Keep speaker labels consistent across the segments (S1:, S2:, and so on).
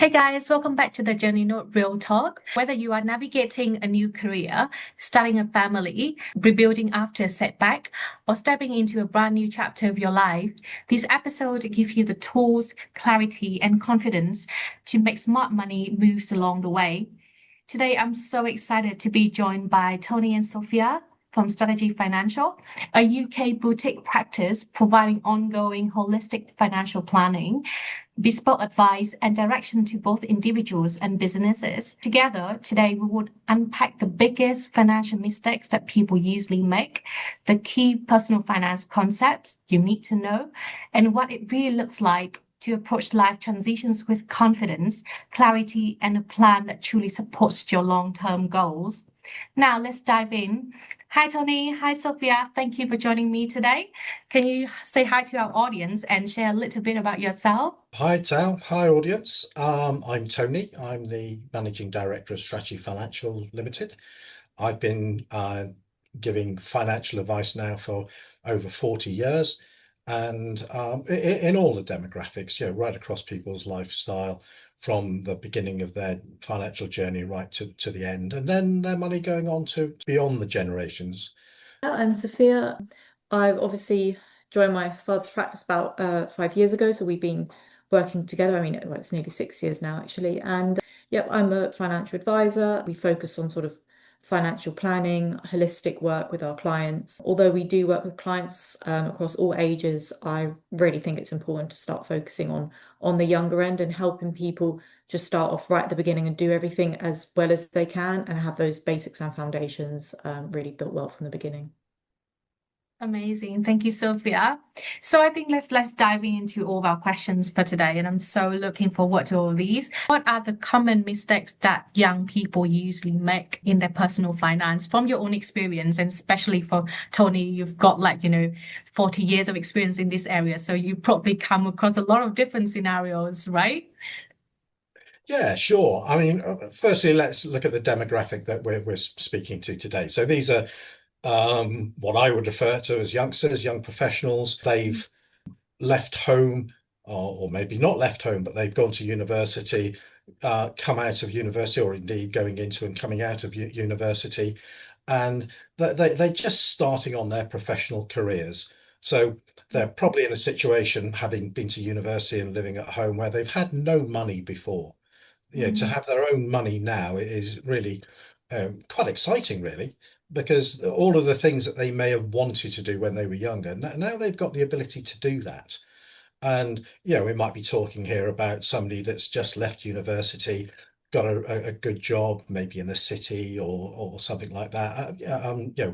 S1: Hey guys, welcome back to the Journey Note Real Talk. Whether you are navigating a new career, starting a family, rebuilding after a setback, or stepping into a brand new chapter of your life, these episodes give you the tools, clarity, and confidence to make smart money moves along the way. Today, I'm so excited to be joined by Tony and Sophia from Strategy Financial, a UK boutique practice providing ongoing holistic financial planning, bespoke advice, and direction to both individuals and businesses. Together, today, we would unpack the biggest financial mistakes that people usually make, the key personal finance concepts you need to know, and what it really looks like to approach life transitions with confidence, clarity, and a plan that truly supports your long-term goals. Now, let's dive in. Hi, Tony. Hi, Sophia. Thank you for joining me today. Can you say hi to our audience and share a little bit about yourself?
S2: Hi, Thao. Hi, audience. I'm Tony. I'm the Managing Director of Strategy Financial Limited. I've been giving financial advice now for over 40 years and in all the demographics, right across people's lifestyle from the beginning of their financial journey right to the end, and then their money going on to beyond the generations.
S3: I'm Sophia. I've obviously joined my father's practice about 5 years ago, so we've been working together. I mean, well, it's nearly 6 years now, actually. And yep, I'm a financial advisor. We focus on sort of financial planning, holistic work with our clients. Although we do work with clients across all ages, I really think it's important to start focusing on the younger end and helping people just start off right at the beginning and do everything as well as they can and have those basics and foundations really built well from the beginning.
S1: Amazing. Thank you, Sophia. So I think let's dive into all of our questions for today. And I'm so looking forward to all these. What are the common mistakes that young people usually make in their personal finance from your own experience? And especially for Tony, you've got 40 years of experience in this area. So you probably come across a lot of different scenarios, right?
S2: Yeah, sure. I mean, firstly, let's look at the demographic that we're speaking to today. So these are what I would refer to as youngsters, young professionals. They've left home, or maybe not left home, but they've gone to university, come out of university, or indeed going into and coming out of university, and they're just starting on their professional careers. So they're probably in a situation, having been to university and living at home, where they've had no money before. To
S1: Mm.
S2: have their own money now is really quite exciting, really, because all of the things that they may have wanted to do when they were younger, now they've got the ability to do that. And, we might be talking here about somebody that's just left university, got a good job, maybe in the city or something like that.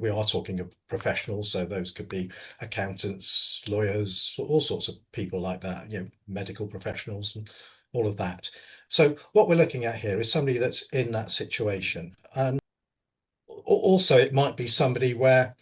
S2: We are talking of professionals, so those could be accountants, lawyers, all sorts of people like that, medical professionals and all of that. So what we're looking at here is somebody that's in that situation. And also it might be somebody where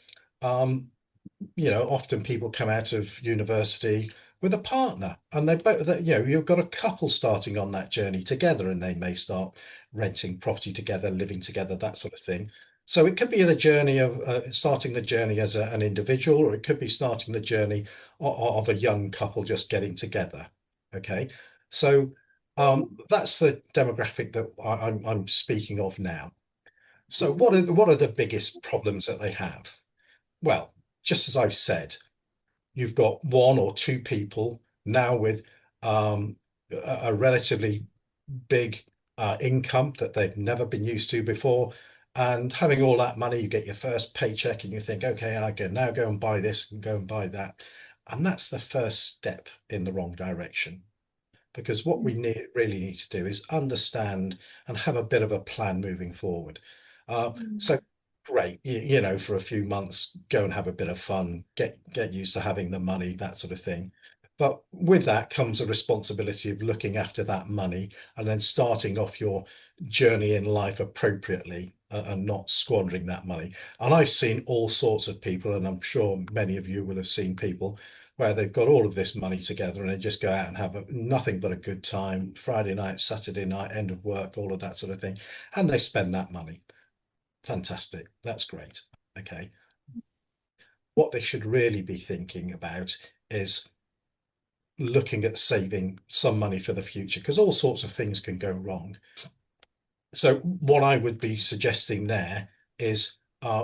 S2: often people come out of university with a partner, and they both that you've got a couple starting on that journey together, and they may start renting property together, living together, that sort of thing. So it could be the journey of starting the journey as an individual, or it could be starting the journey of a young couple just getting together. Okay, so that's the demographic that I'm speaking of now. So what are the biggest problems that they have? Well, just as I've said, you've got one or two people now with a relatively big income that they've never been used to before. And having all that money, you get your first paycheck and you think, okay, I can now go and buy this and go and buy that. And that's the first step in the wrong direction. Because what we really need to do is understand and have a bit of a plan moving forward. So great, for a few months, go and have a bit of fun, get used to having the money, that sort of thing. But with that comes a responsibility of looking after that money and then starting off your journey in life appropriately, and not squandering that money. And I've seen all sorts of people, and I'm sure many of you will have seen people where they've got all of this money together and they just go out and have nothing but a good time, Friday night, Saturday night, end of work, all of that sort of thing, and they spend that money. Fantastic. That's great. Okay. What they should really be thinking about is looking at saving some money for the future, because all sorts of things can go wrong. So what I would be suggesting there is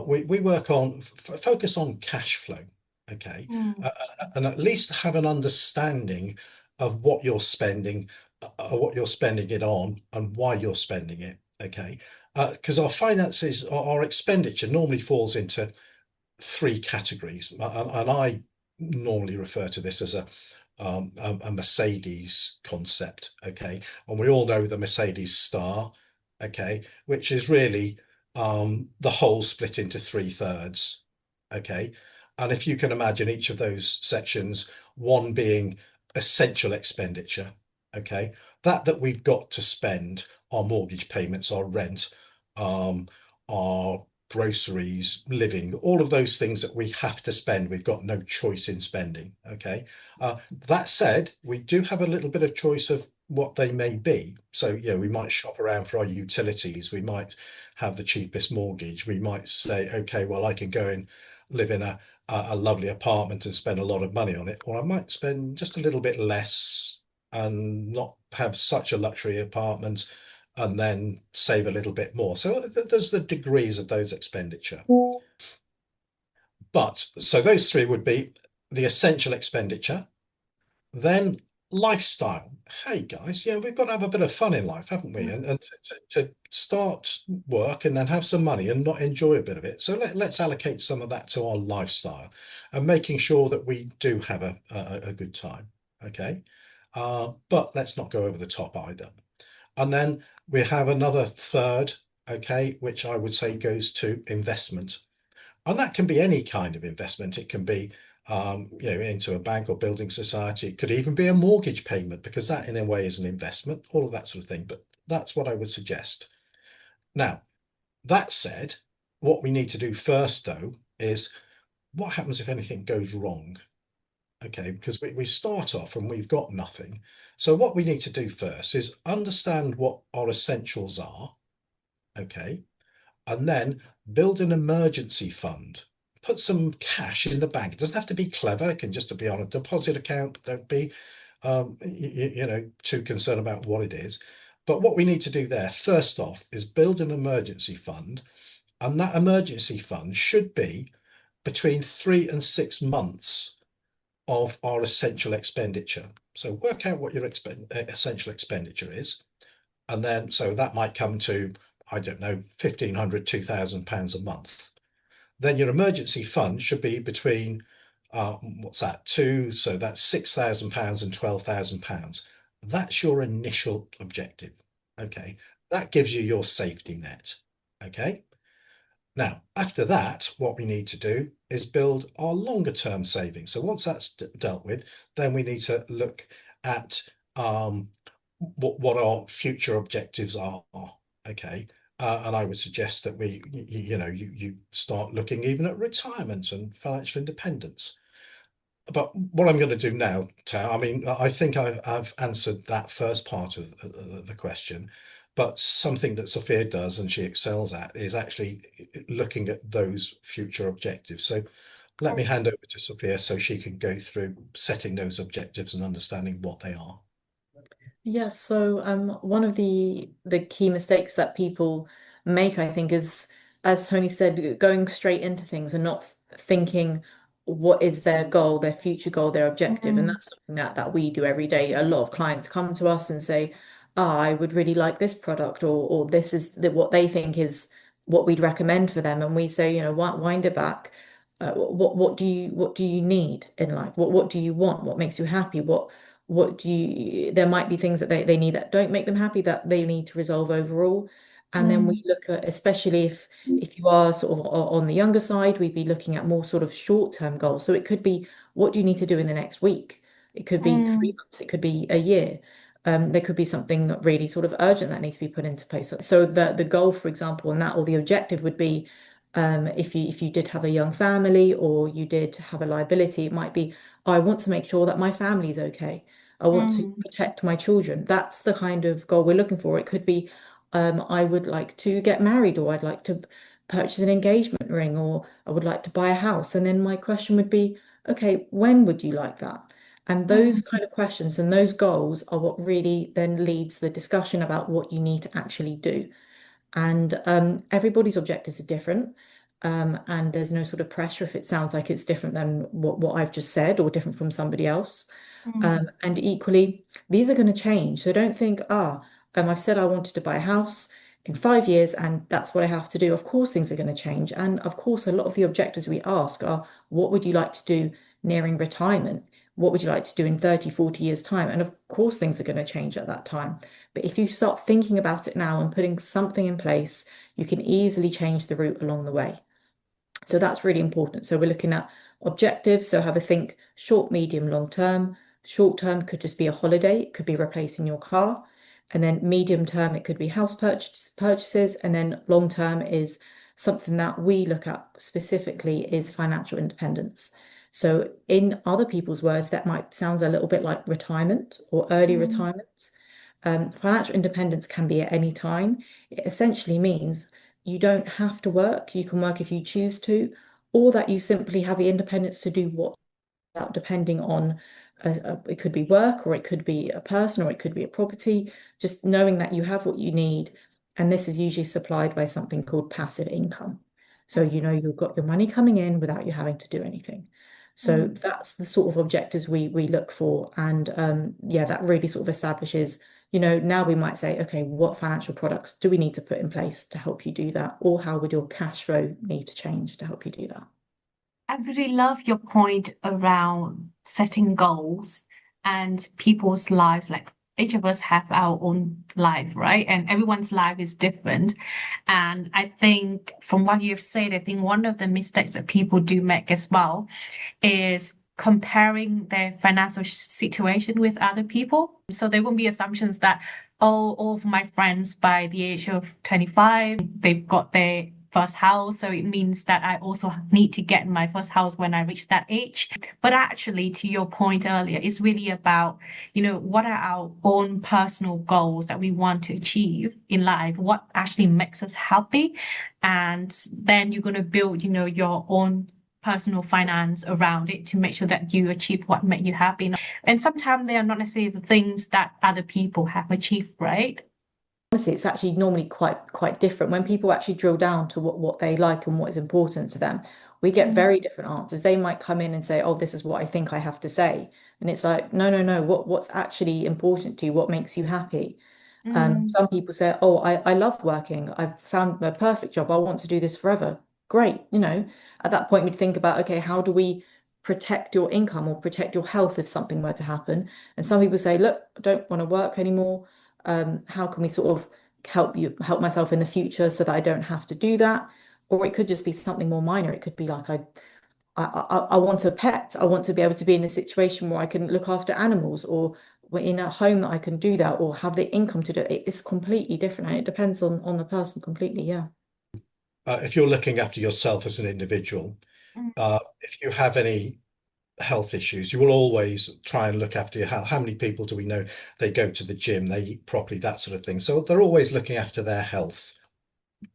S2: we work on focus on cash flow, okay,
S1: Mm.
S2: and at least have an understanding of what you're spending it on, and why you're spending it, okay, because our finances, our expenditure normally falls into three categories, and I normally refer to this as a Mercedes concept, okay, and we all know the Mercedes star, okay, which is really the whole split into three thirds, okay, and if you can imagine each of those sections, one being essential expenditure, okay, that we've got to spend, our mortgage payments, our rent, our groceries, living, all of those things that we have to spend. We've got no choice in spending. Okay. That said, we do have a little bit of choice of what they may be. So, we might shop around for our utilities. We might have the cheapest mortgage. We might say, okay, well, I can go and live in a lovely apartment and spend a lot of money on it, or I might spend just a little bit less and not have such a luxury apartment and then save a little bit more. So there's the degrees of those expenditure. But so those three would be the essential expenditure, then lifestyle. Hey guys, we've got to have a bit of fun in life, haven't we? And to start work and then have some money and not enjoy a bit of it. So let's allocate some of that to our lifestyle and making sure that we do have a good time. Okay. But let's not go over the top either. And then we have another third, okay, which I would say goes to investment. And that can be any kind of investment. It can be, into a bank or building society. It could even be a mortgage payment, because that in a way is an investment, all of that sort of thing. But that's what I would suggest. Now, that said, what we need to do first, though, is what happens if anything goes wrong? Okay, because we start off and we've got nothing. So what we need to do first is understand what our essentials are, okay, and then build an emergency fund. Put some cash in the bank. It doesn't have to be clever. It can just be on a deposit account. Don't be, too concerned about what it is. But what we need to do there, first off, is build an emergency fund, and that emergency fund should be between 3 and 6 months of our essential expenditure. So work out what your essential expenditure is. And then, so that might come to, I don't know, 1,500, £2,000 a month. Then your emergency fund should be between, what's that, so that's £6,000 and £12,000. That's your initial objective. Okay. That gives you your safety net. Okay. Now, after that, what we need to do is build our longer term savings. So once that's dealt with, then we need to look at what our future objectives are. Okay. And I would suggest that you start looking even at retirement and financial independence. But what I'm going to do now, Tao, I mean, I think I've answered that first part of the question, but something that Sophia does and she excels at is actually looking at those future objectives. So let me hand over to Sophia so she can go through setting those objectives and understanding what they are.
S3: Yes, so one of the key mistakes that people make, I think, is, as Tony said, going straight into things and not thinking what is their goal, their future goal, their objective. And
S1: Mm.
S3: that's something that we do every day. A lot of clients come to us and say, I would really like this product, or this is what they think is what we'd recommend for them. And we say, wind it back. What do you need in life? What do you want? What makes you happy? What do you there might be things that they need that don't make them happy, that they need to resolve overall. And then we
S1: Mm.
S3: look at, especially if you are sort of on the younger side, we'd be looking at more sort of short-term goals. So it could be, what do you need to do in the next week? It could be three
S1: Mm.
S3: months, it could be a year. There could be something really sort of urgent that needs to be put into place. So the goal, for example, and that, or the objective would be, if you did have a young family or you did have a liability, it might be, I want to make sure that my family is okay. I want to
S1: Mm.
S3: protect my children. That's the kind of goal we're looking for. It could be, I would like to get married, or I'd like to purchase an engagement ring, or I would like to buy a house. And then my question would be, okay, when would you like that? And
S1: Mm,
S3: those kind of questions and those goals are what really then leads the discussion about what you need to actually do. And everybody's objectives are different. And there's no sort of pressure if it sounds like it's different than what I've just said or different from somebody else.
S1: mm,
S3: And equally, these are going to change. So don't think, I've said I wanted to buy a house in 5 years and that's what I have to do. Of course, things are going to change. And of course, a lot of the objectives we ask are, what would you like to do nearing retirement? What would you like to do in 30, 40 years' time? And of course, things are going to change at that time. But if you start thinking about it now and putting something in place, you can easily change the route along the way. So that's really important. So we're looking at objectives. So have a think short, medium, long term. Short term could just be a holiday, it could be replacing your car. And then medium term, it could be house purchases. And then long term is something that we look at specifically is financial independence. So in other people's words, that might sound a little bit like retirement or early
S1: mm.
S3: retirement. Financial independence can be at any time. It essentially means you don't have to work. You can work if you choose to, or that you simply have the independence to do what without depending on it could be work or it could be a person or it could be a property, just knowing that you have what you need. And this is usually supplied by something called passive income. So you know you've got your money coming in without you having to do anything. So
S1: Mm.
S3: that's the sort of objectives we look for. And yeah, that really sort of establishes, now we might say, okay, what financial products do we need to put in place to help you do that? Or how would your cash flow need to change to help you do that?
S1: I really love your point around setting goals and people's lives. Like each of us have our own life, right? And everyone's life is different. And I think from what you've said, I think one of the mistakes that people do make as well is comparing their financial situation with other people. So there won't be assumptions that, oh, all of my friends by the age of 25, they've got their first house. So it means that I also need to get my first house when I reach that age. But actually, to your point earlier, it's really about, what are our own personal goals that we want to achieve in life? What actually makes us happy? And then you're going to build, your own personal finance around it to make sure that you achieve what make you happy. And sometimes they are not necessarily the things that other people have achieved, right?
S3: Honestly, it's actually normally quite different when people actually drill down to what they like and what is important to them. We get
S1: Mm,
S3: very different answers. They might come in and say, "Oh, this is what I think I have to say," and it's like, "No, no, no. What's actually important to you? What makes you happy?"
S1: mm,
S3: Some people say, "Oh, I love working. I've found my perfect job. I want to do this forever." Great. At that point, we'd think about, okay, how do we protect your income or protect your health if something were to happen? And some people say, "Look, I don't want to work anymore. How can we sort of help myself in the future so that I don't have to do that?" Or it could just be something more minor. It could be like I want a pet. I want to be able to be in a situation where I can look after animals, or in a home that I can do that, or have the income to do it. It's completely different, and it depends on the person completely. Yeah.
S2: If you're looking after yourself as an individual,
S1: mm,
S2: if you have any health issues, you will always try and look after your health. How many people do we know they go to the gym, they eat properly, that sort of thing? So they're always looking after their health.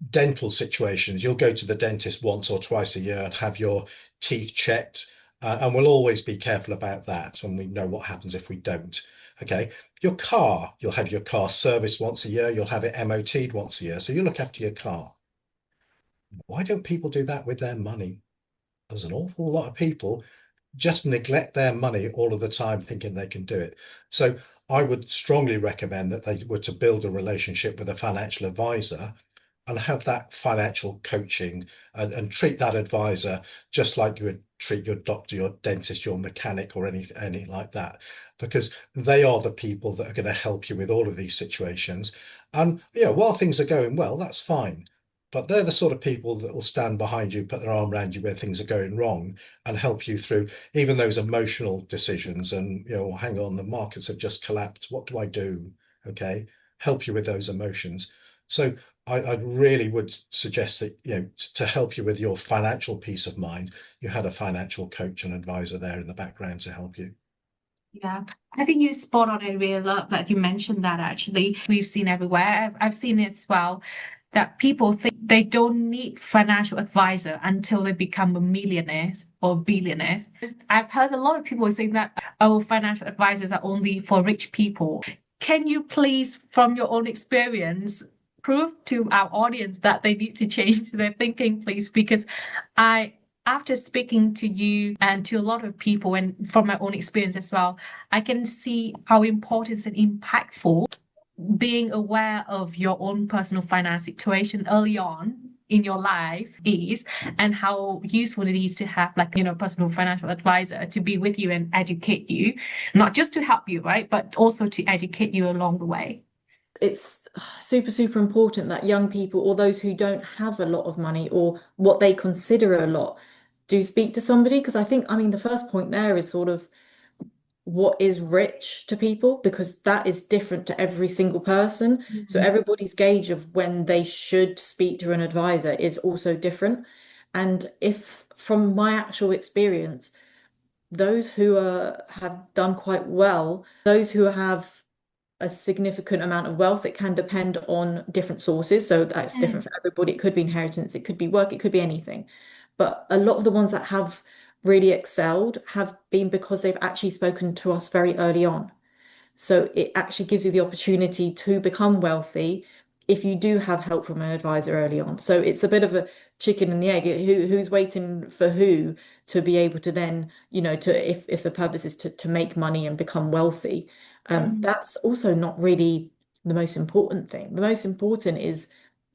S2: Dental situations, you'll go to the dentist once or twice a year and have your teeth checked. And we'll always be careful about that. And we know what happens if we don't. Okay. Your car, you'll have your car serviced once a year, you'll have it MOT'd once a year. So you look after your car. Why don't people do that with their money? There's an awful lot of people just neglect their money all of the time thinking they can do it. So I would strongly recommend that they were to build a relationship with a financial advisor and have that financial coaching, and treat that advisor just like you would treat your doctor, your dentist, your mechanic, or anything like that, because they are the people that are going to help you with all of these situations. And while things are going well, that's fine. But they're the sort of people that will stand behind you, put their arm around you where things are going wrong, and help you through even those emotional decisions. And hang on, the markets have just collapsed. What do I do? Okay, help you with those emotions. So I really would suggest that, to help you with your financial peace of mind, you had a financial coach and advisor there in the background to help you.
S1: yeah, I think you spot on. I really love that you mentioned that actually. We've seen everywhere. I've seen it as well that people think they don't need financial advisor until they become a millionaires or billionaires. I've heard a lot of people saying that, oh, financial advisors are only for rich people. Can you please, from your own experience, prove to our audience that they need to change their thinking, please? Because after speaking to you and to a lot of people, and from my own experience as well, I can see how important and impactful being aware of your own personal finance situation early on in your life is, and how useful it is to have, like, personal financial advisor to be with you and educate you, not just to help you, right, but also to educate you along the way.
S3: It's super, super important that young people or those who don't have a lot of money or what they consider a lot do speak to somebody. Because I mean, the first point there is sort of what is rich to people, because that is different to every single person. So
S1: Mhm.
S3: everybody's gauge of when they should speak to an advisor is also different. And if from my actual experience, those who have done quite well, those who have a significant amount of wealth, it can depend on different sources. So that's different
S1: Mm.
S3: for everybody. It could be inheritance, it could be work, it could be anything. But a lot of the ones that have really excelled have been because they've actually spoken to us very early on. So it actually gives you the opportunity to become wealthy if you do have help from an advisor early on. So it's a bit of a chicken and the egg. Who's waiting for who to be able to then, to if the purpose is to make money and become wealthy,
S1: Mm.
S3: that's also not really the most important thing. The most important is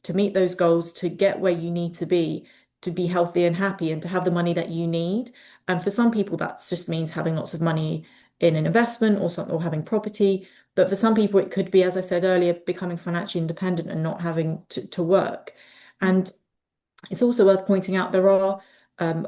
S3: to meet those goals, to get where you need to be healthy and happy, and to have the money that you need. And for some people, that just means having lots of money in an investment or something, or having property. But for some people, it could be, as I said earlier, becoming financially independent and not having to work. And it's also worth pointing out there are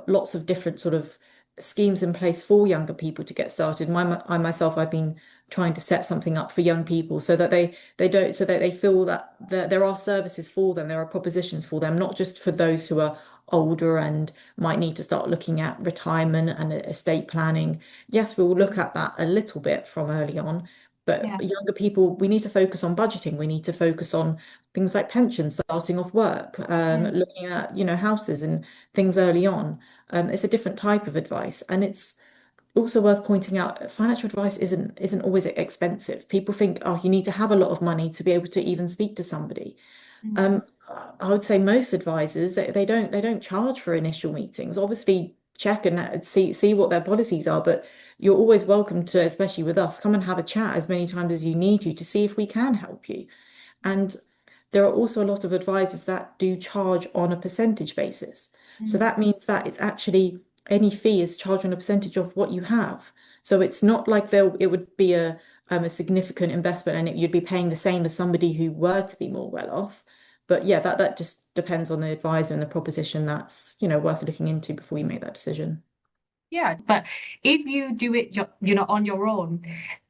S3: lots of different sort of schemes in place for younger people to get started. I myself, I've been trying to set something up for young people so that they don't so that they feel that there are services for them, there are propositions for them, not just for those who are older and might need to start looking at retirement and estate planning. Yes, we will look at that a little bit from early on, but
S1: Yeah.
S3: younger people, we need to focus on budgeting. We need to focus on things like pensions, starting off work,
S1: Mm.
S3: looking at, houses and things early on. It's a different type of advice. And it's also worth pointing out, financial advice isn't always expensive. People think, oh, you need to have a lot of money to be able to even speak to somebody.
S1: Mm.
S3: Um, I would say most advisors, they don't charge for initial meetings. Obviously, check and see what their policies are, but you're always welcome to, especially with us, come and have a chat as many times as you need to see if we can help you. And there are also a lot of advisors that do charge on a percentage basis. So
S1: Mm.
S3: that means that it's actually any fee is charged on a percentage of what you have. So it's not like it would be a significant investment and you'd be paying the same as somebody who were to be more well off. But yeah, that just depends on the advisor and the proposition that's, worth looking into before you make that decision.
S1: Yeah, but if you do it, on your own,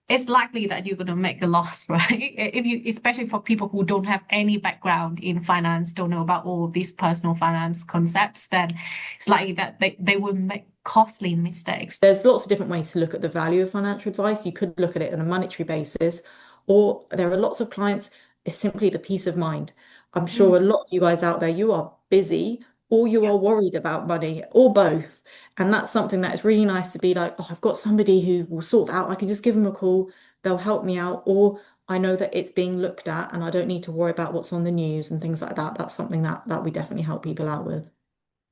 S1: it's likely that you're going to make a loss, right? If you, especially for people who don't have any background in finance, don't know about all of these personal finance concepts, then it's likely that they will make costly mistakes.
S3: There's lots of different ways to look at the value of financial advice. You could look at it on a monetary basis, or there are lots of clients, it's simply the peace of mind. I'm
S1: Mm.
S3: sure a lot of you guys out there, you are busy or you
S1: Yeah.
S3: are worried about money or both. And that's something that is really nice to be like, oh, I've got somebody who will sort that out. I can just give them a call, they'll help me out, or I know that it's being looked at and I don't need to worry about what's on the news and things like that. That's something that we definitely help people out with.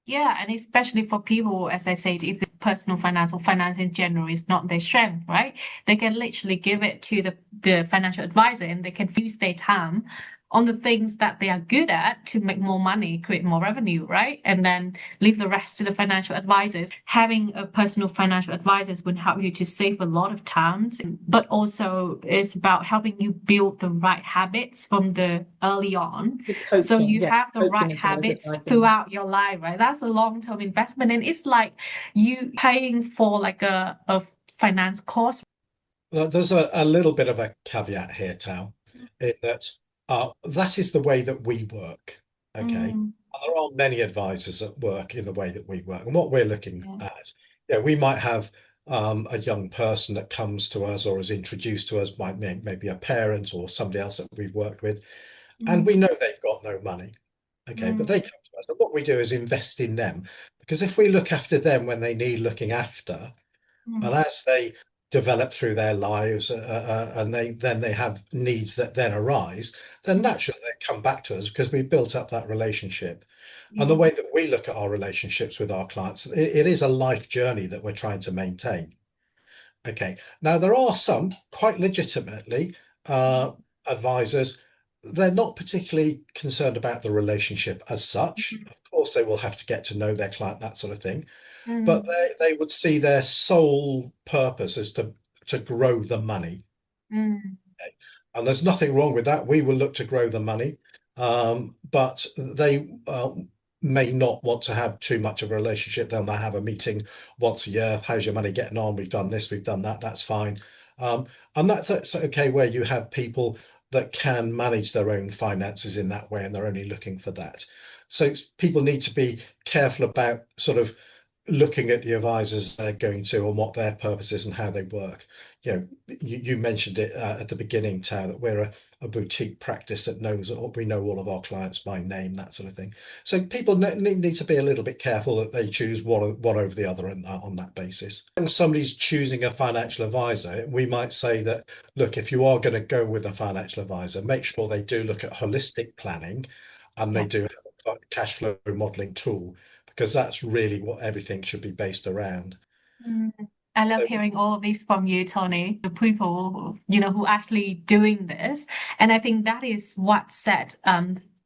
S1: Yeah, and especially for people, as I said, if the personal finance or finance in general is not their strength, right? They can literally give it to the financial advisor and they can use their time on the things that they are good at to make more money, create more revenue, right? And then leave the rest to the financial advisors. Having a personal financial advisors would help you to save a lot of time, but also it's about helping you build the right habits from the early on.
S3: With
S1: So
S3: coaching,
S1: you
S3: yeah,
S1: have the
S3: coaching
S1: right
S3: as well as
S1: habits
S3: advising.
S1: throughout your life, right? That's a long-term investment. And it's like you paying for like a finance course.
S2: There's a little bit of a caveat here, Tao, in that that is the way that we work. Okay.
S1: Mm.
S2: And there are many advisors that work in the way that we work. And what we're looking
S1: Yeah.
S2: at, yeah, we might have a young person that comes to us or is introduced to us, maybe a parent or somebody else that we've worked with, and
S1: Mm.
S2: we know they've got no money. Okay, but they
S1: Mm,
S2: come to us. And what we do is invest in them because if we look after them when they need looking after, and
S1: mm,
S2: as they develop through their lives and they have needs that then arise, then
S1: mm,
S2: naturally they come back to us because we've built up that relationship. And the
S1: yeah.
S2: way that we look at our relationships with our clients, it is a life journey that we're trying to maintain. Okay. Now, there are some quite legitimately uh, advisors. They're not particularly concerned about the relationship as such.
S1: Mm,
S2: Of course, they will have to get to know their client, that sort of thing. But
S1: mm,
S2: they would see their sole purpose as to grow the money.
S1: mm,
S2: And there's nothing wrong with that. We will look to grow the money, but they may not want to have too much of a relationship. They'll have a meeting once a year. How's your money getting on? We've done this, we've done that. That's fine. Um, and that's okay where you have people that can manage their own finances in that way, and they're only looking for that. So people need to be careful about sort of looking at the advisors they're going to and what their purpose is and how they work. You mentioned it at the beginning, Tao, that we're a boutique practice that knows we know all of our clients by name, that sort of thing. So people need to be a little bit careful that they choose one over the other on that basis. When somebody's choosing a financial advisor, we might say that, look, if you are going to go with a financial advisor, make sure they do look at holistic planning and they
S1: yeah.
S2: do have a cash flow modeling tool because that's really what everything should be based around.
S1: Mm. I love
S2: So
S1: hearing all of this from you, Tony. The people, who actually doing this. And I think that is what set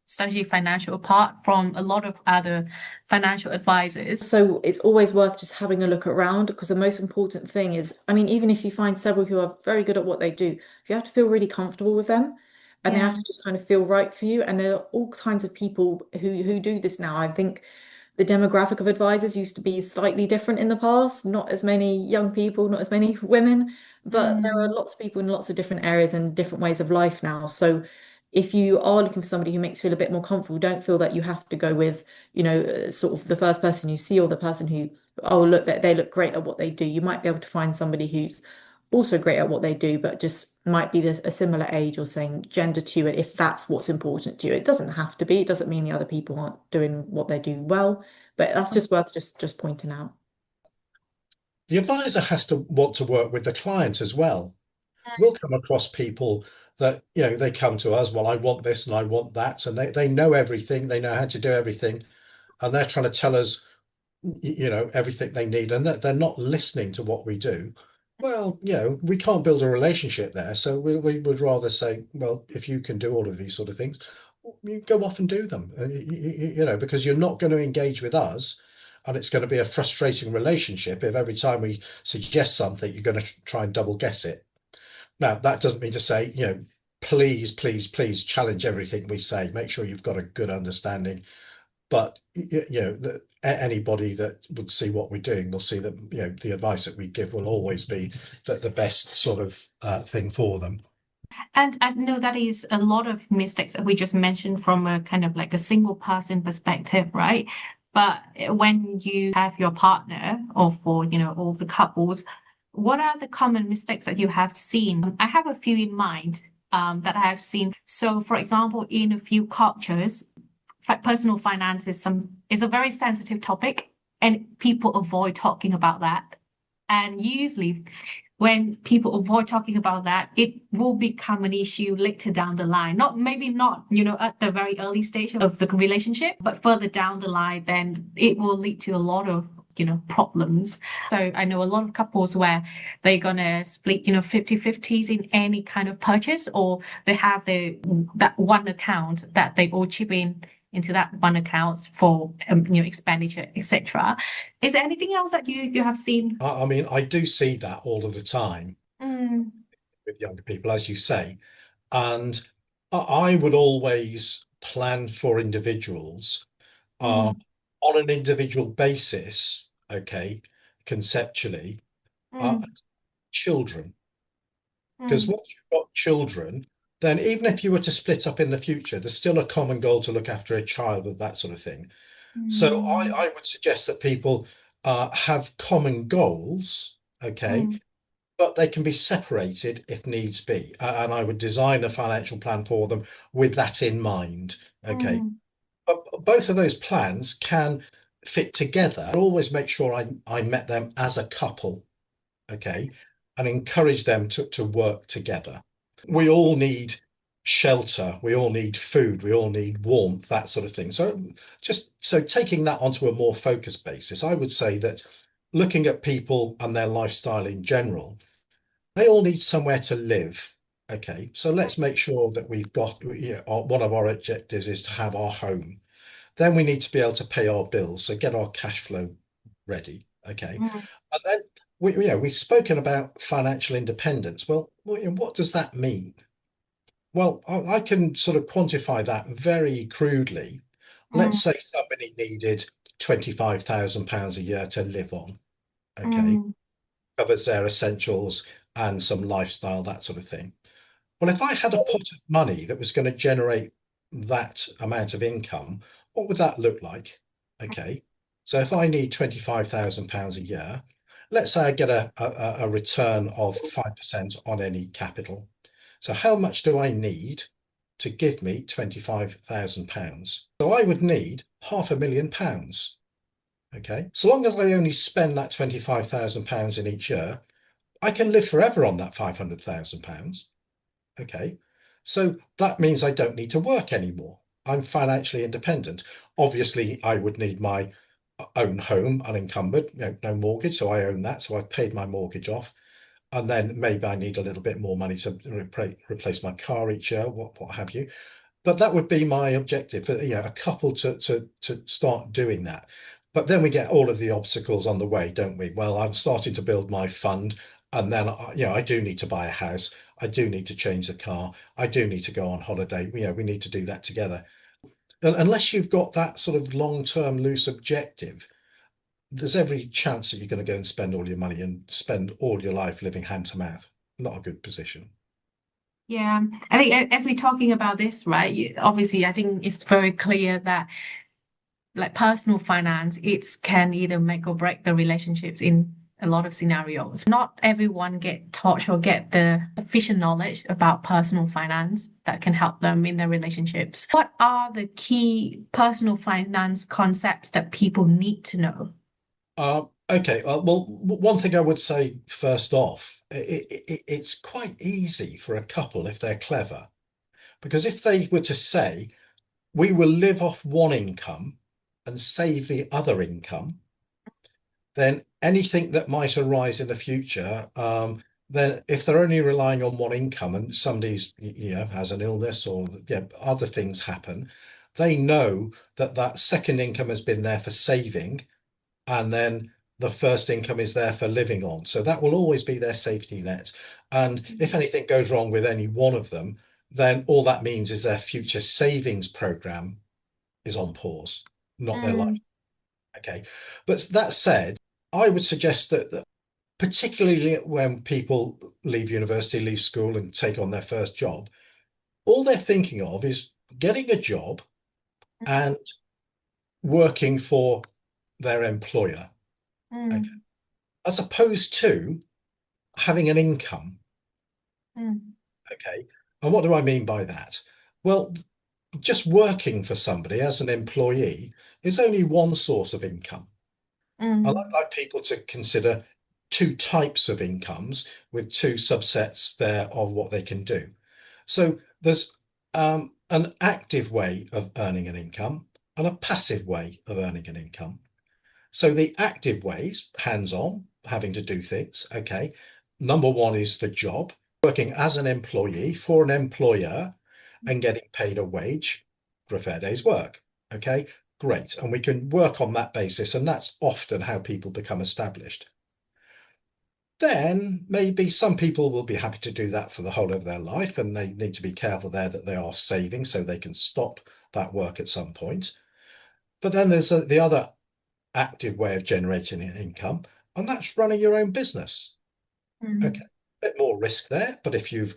S1: Strategy Financial apart from a lot of other financial advisors.
S3: So it's always worth just having a look around because the most important thing is, I mean, even if you find several who are very good at what they do, you have to feel really comfortable with them and they have
S1: Yeah.
S3: to just kind of feel right for you. And there are all kinds of people who do this now. I think the demographic of advisors used to be slightly different in the past, not as many young people, not as many women, but there are
S1: Mm,
S3: lots of people in lots of different areas and different ways of life now. So if you are looking for somebody who makes you feel a bit more comfortable, don't feel that you have to go with, sort of the first person you see or the person who, oh, look, that they look great at what they do. You might be able to find somebody who's also great at what they do, but just might be this a similar age or same gender to it if that's what's important to you. It doesn't have to be. It doesn't mean the other people aren't doing what they do well, but that's just worth just pointing out.
S2: the advisor has to want to work with the client as well. We'll come across people that, they come to us, well, I want this and I want that, and they know everything, they know how to do everything, and they're trying to tell us, everything they need, and that they're not listening to what we do. Well, we can't build a relationship there. So we would rather say, well, if you can do all of these sort of things, you go off and do them, because you're not going to engage with us. And it's going to be a frustrating relationship if every time we suggest something, you're going to try and double guess it. Now, that doesn't mean to say, please, please, please challenge everything we say. Make sure you've got a good understanding. But anybody that would see what we're doing will see that the advice that we give will always be the best sort of thing for them.
S1: And I know that is a lot of mistakes that we just mentioned from a kind of like a single person perspective, right? But when you have your partner or for, all the couples, what are the common mistakes that you have seen? I have a few in mind that I have seen. So, for example, in a few cultures, personal finance is a very sensitive topic, and people avoid talking about that. And usually, when people avoid talking about that, it will become an issue later down the line. Not maybe not, at the very early stage of the relationship, but further down the line, then it will lead to a lot of, problems. So I know a lot of couples where they're gonna split, 50/50s in any kind of purchase, or they have that one account that they all chip in into that one account for expenditure, etc. Is there anything else that you have seen?
S2: I mean, I do see that all of the time
S1: Mm,
S2: with younger people, as you say, and I would always plan for individuals uh,
S1: mm,
S2: on an individual basis, okay, conceptually, uh,
S1: mm,
S2: children. Because
S1: mm,
S2: once you've got children, then even if you were to split up in the future, there's still a common goal to look after a child with that sort of thing. So I would suggest that people have common goals, okay,
S1: mm,
S2: but they can be separated if needs be. And I would design a financial plan for them with that in mind, okay.
S1: mm,
S2: But both of those plans can fit together. I always make sure I met them as a couple, okay, and encourage them to work together. We all need shelter, we all need food, we all need warmth, that sort of thing. So just so taking that onto a more focused basis, I would say that looking at people and their lifestyle in general, they all need somewhere to live. Okay, so let's make sure that we've got, one of our objectives is to have our home. Then we need to be able to pay our bills, so get our cash flow ready. Okay,
S1: Mm,
S2: and then we've spoken about financial independence. Well, what does that mean? Well, I can sort of quantify that very crudely. Let's
S1: mm,
S2: say somebody needed £25,000 a year to live on. Okay,
S1: mm,
S2: covers their essentials and some lifestyle, that sort of thing. Well, if I had a pot of money that was going to generate that amount of income, what would that look like? Okay. So if I need £25,000 a year, let's say I get a return of 5% on any capital. So how much do I need to give me £25,000? So I would need £500,000. Okay. So long as I only spend that £25,000 in each year, I can live forever on that £500,000. Okay. So that means I don't need to work anymore. I'm financially independent. Obviously, I would need my own home unencumbered, no mortgage. So I own that. So I've paid my mortgage off. And then maybe I need a little bit more money to replace my car each year, what have you. But that would be my objective for a couple to start doing that. But then we get all of the obstacles on the way, don't we? Well, I'm starting to build my fund, and then I do need to buy a house. I do need to change the car. I do need to go on holiday. We need to do that together. And unless you've got that sort of long-term loose objective, there's every chance that you're going to go and spend all your money and spend all your life living hand to mouth. Not a good position.
S1: yeah, I think as we're talking about this, right, obviously, I think it's very clear that like personal finance, it can either make or break the relationships in a lot of scenarios. Not everyone get taught or get the sufficient knowledge about personal finance that can help them in their relationships. What are the key personal finance concepts that people need to know?
S2: Okay. Well, one thing I would say first off, it's quite easy for a couple if they're clever, because if they were to say, we will live off one income and save the other income, then anything that might arise in the future, then if they're only relying on one income and somebody's, has an illness or other things happen, they know that that second income has been there for saving, and then the first income is there for living on. So that will always be their safety net. And if anything goes wrong with any one of them, then all that means is their future savings program is on pause, not their life.
S1: Mm,
S2: Okay. But that said, I would suggest that particularly when people leave university, leave school, and take on their first job, all they're thinking of is getting a job and working for their employer, okay,
S1: mm,
S2: as opposed to having an income.
S1: mm,
S2: Okay. And what do I mean by that? Well, just working for somebody as an employee is only one source of income. I'd
S1: mm,
S2: like people to consider two types of incomes with two subsets there of what they can do. So there's an active way of earning an income and a passive way of earning an income. So the active ways, hands-on, having to do things, okay. Number one is the job, working as an employee for an employer and getting paid a wage for a fair day's work. Okay, great. And we can work on that basis, and that's often how people become established. Then maybe some people will be happy to do that for the whole of their life, and they need to be careful there that they are saving so they can stop that work at some point. But then there's the other active way of generating income, and that's running your own business. Okay,
S1: mm,
S2: a bit more risk there, but if you've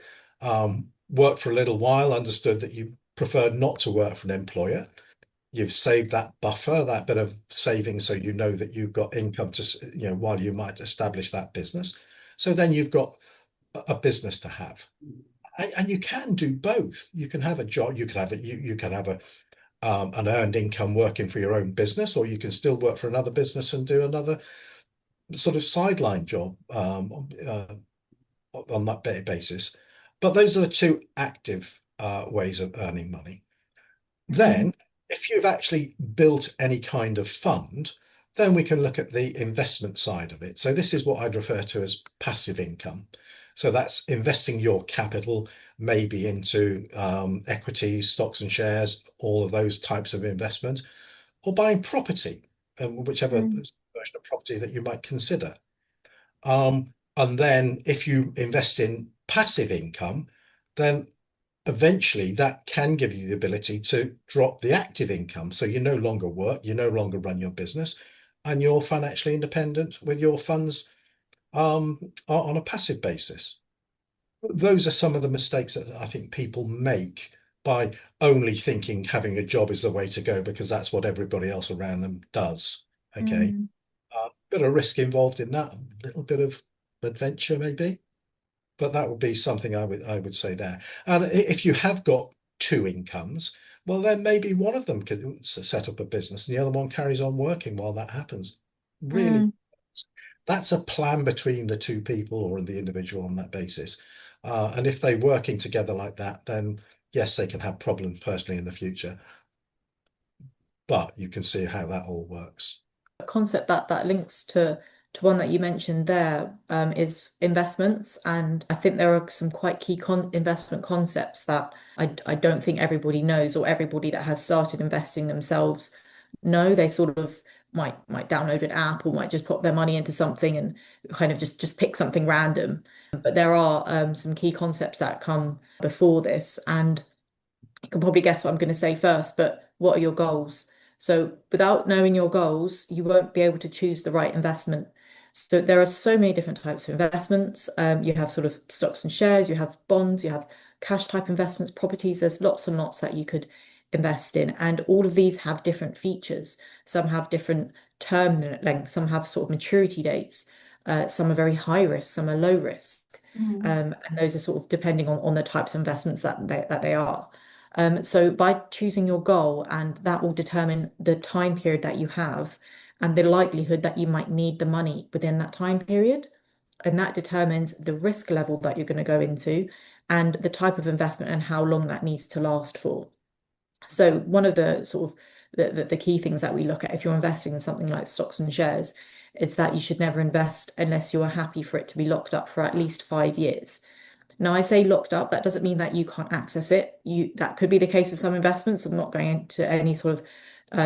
S2: worked for a little while, understood that you prefer not to work for an employer, you've saved that buffer, that bit of savings, so you know that you've got income to, while you might establish that business. So then you've got a business to have, and you can do both. You can have a job, you can have an earned income working for your own business, or you can still work for another business and do another sort of sideline job on that basis. But those are the two active ways of earning money. Then, if you've actually built any kind of fund, then we can look at the investment side of it. So this is what I'd refer to as passive income. So that's investing your capital maybe into equities, stocks and shares, all of those types of investment, or buying property, whichever version of property that you might consider. And then if you invest in passive income, then eventually that can give you the ability to drop the active income. So you no longer work, you no longer run your business, and you're financially independent with your funds on a passive basis. Those are some of the mistakes that I think people make by only thinking having a job is the way to go because that's what everybody else around them does. Okay. Bit of risk involved in that, a little bit of adventure maybe, but that would be something I would say there. And if you have got two incomes, well, then maybe one of them could set up a business and the other one carries on working while that happens. Really, that's a plan between the two people or the individual on that basis. And if they're working together like that, then yes, they can have problems personally in the future. But you can see how that all works.
S3: A concept that links to one that you mentioned there is investments, and I think there are some quite key investment concepts that I don't think everybody knows, or everybody that has started investing themselves know. They sort of might download an app or might just put their money into something and kind of just pick something random. But there are some key concepts that come before this, and you can probably guess what I'm going to say first, but what are your goals? So without knowing your goals, you won't be able to choose the right investment. So there are so many different types of investments. You have sort of stocks and shares, you have bonds, you have cash type investments, properties. There's lots and lots that you could invest in. And all of these have different features. Some have different term lengths, some have sort of maturity dates. Some are very high risk, some are low risk. And those are sort of depending on the types of investments that they are. So by choosing your goal, and that will determine the time period that you have and the likelihood that you might need the money within that time period. And that determines the risk level that you're going to go into and the type of investment and how long that needs to last for. So one of the sort of the key things that we look at if you're investing in something like stocks and shares, it's that you should never invest unless you are happy for it to be locked up for at least 5 years. Now, I say locked up, that doesn't mean that you can't access it. That could be the case of some investments. I'm not going into any sort of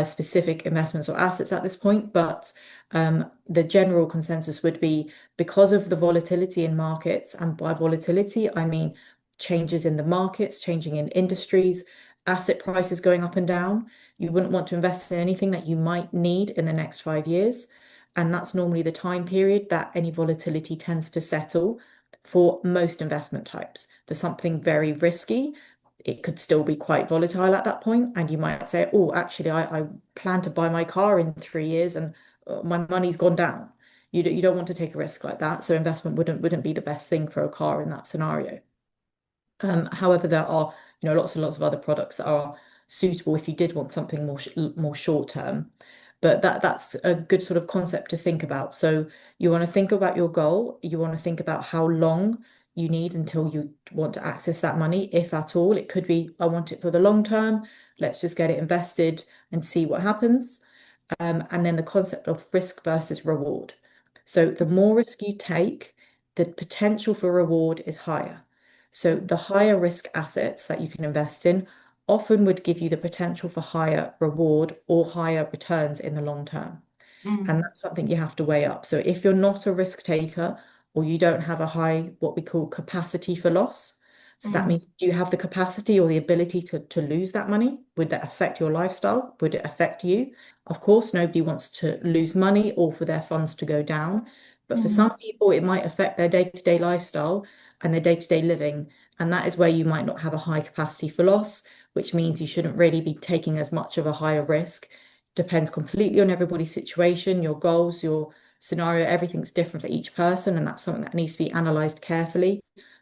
S3: specific investments or assets at this point, but the general consensus would be because of the volatility in markets, and by volatility, I mean changes in the markets, changing in industries, asset prices going up and down. You wouldn't want to invest in anything that you might need in the next 5 years. And that's normally the time period that any volatility tends to settle for most investment types. For something very risky, it could still be quite volatile at that point, and you might say, oh, actually, I plan to buy my car in 3 years and my money's gone down. You don't want to take a risk like that, so investment wouldn't be the best thing for a car in that scenario. However, there are lots and lots of other products that are suitable if you did want something more short term. But that's a good sort of concept to think about. So you want to think about your goal. You want to think about how long you need until you want to access that money, if at all. It could be, I want it for the long term. Let's just get it invested and see what happens. And then the concept of risk versus reward. So the more risk you take, the potential for reward is higher. So the higher risk assets that you can invest in often would give you the potential for higher reward or higher returns in the long term. And that's something you have to weigh up. So if you're not a risk taker or you don't have a high, what we call capacity for loss, so that means, do you have the capacity or the ability to lose that money? Would that affect your lifestyle? Would it affect you? Of course, nobody wants to lose money or for their funds to go down. But for some people, it might affect their day-to-day lifestyle and their day-to-day living. And that is where you might not have a high capacity for loss, which means you shouldn't really be taking as much of a higher risk. Depends completely on everybody's situation, your goals, your scenario, everything's different for each person. And that's something that needs to be analysed carefully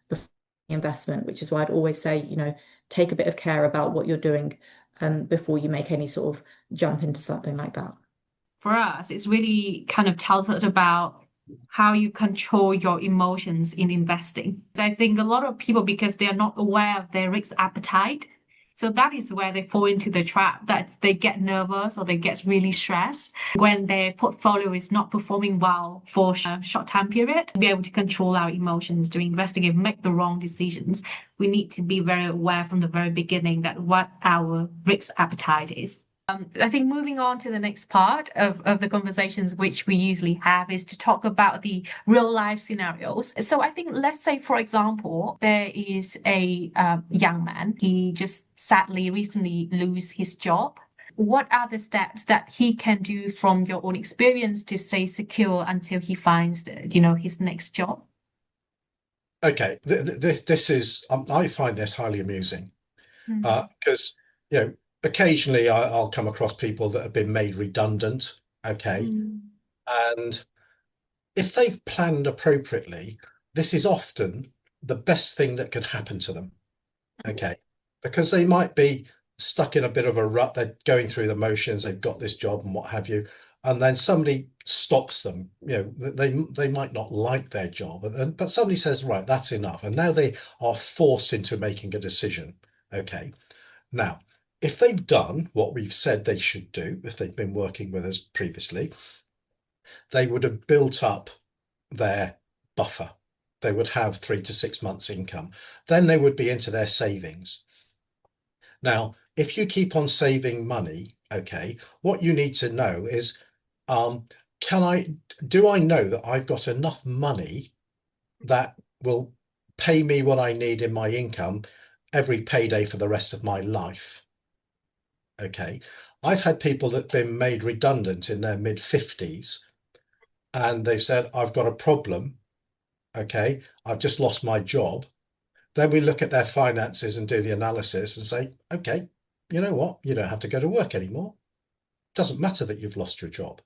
S3: before investment, which is why I'd always say, take a bit of care about what you're doing before you make any sort of jump into something like that.
S1: For us, it's really kind of tells us about how you control your emotions in investing. I think a lot of people, because they are not aware of their risk appetite, so that is where they fall into the trap that they get nervous or they get really stressed when their portfolio is not performing well for a short time period. To be able to control our emotions during investing and make the wrong decisions, we need to be very aware from the very beginning that what our risk appetite is. I think moving on to the next part of the conversations which we usually have is to talk about the real life scenarios. So I think let's say, for example, there is a young man. He just sadly recently lose his job. What are the steps that he can do from your own experience to stay secure until he finds, his next job?
S2: Okay, this is I find this highly amusing
S1: Mm.
S2: because occasionally I'll come across people that have been made redundant. Okay,
S1: Mm.
S2: and if they've planned appropriately, this is often the best thing that could happen to them. Okay, because they might be stuck in a bit of a rut. They're going through the motions. They've got this job and what have you, and then somebody stops them. They might not like their job, but somebody says, right, that's enough, and now they are forced into making a decision. Okay, now if they've done what we've said they should do, if they've been working with us previously, they would have built up their buffer. They would have 3 to 6 months income. Then they would be into their savings. Now, if you keep on saving money, okay, what you need to know is, um, do I know that I've got enough money that will pay me what I need in my income every payday for the rest of my life? Okay. I've had people that have been made redundant in their mid 50s and they've said, I've got a problem. Okay. I've just lost my job. Then we look at their finances and do the analysis and say, okay, you know what? You don't have to go to work anymore. Doesn't matter that you've lost your job.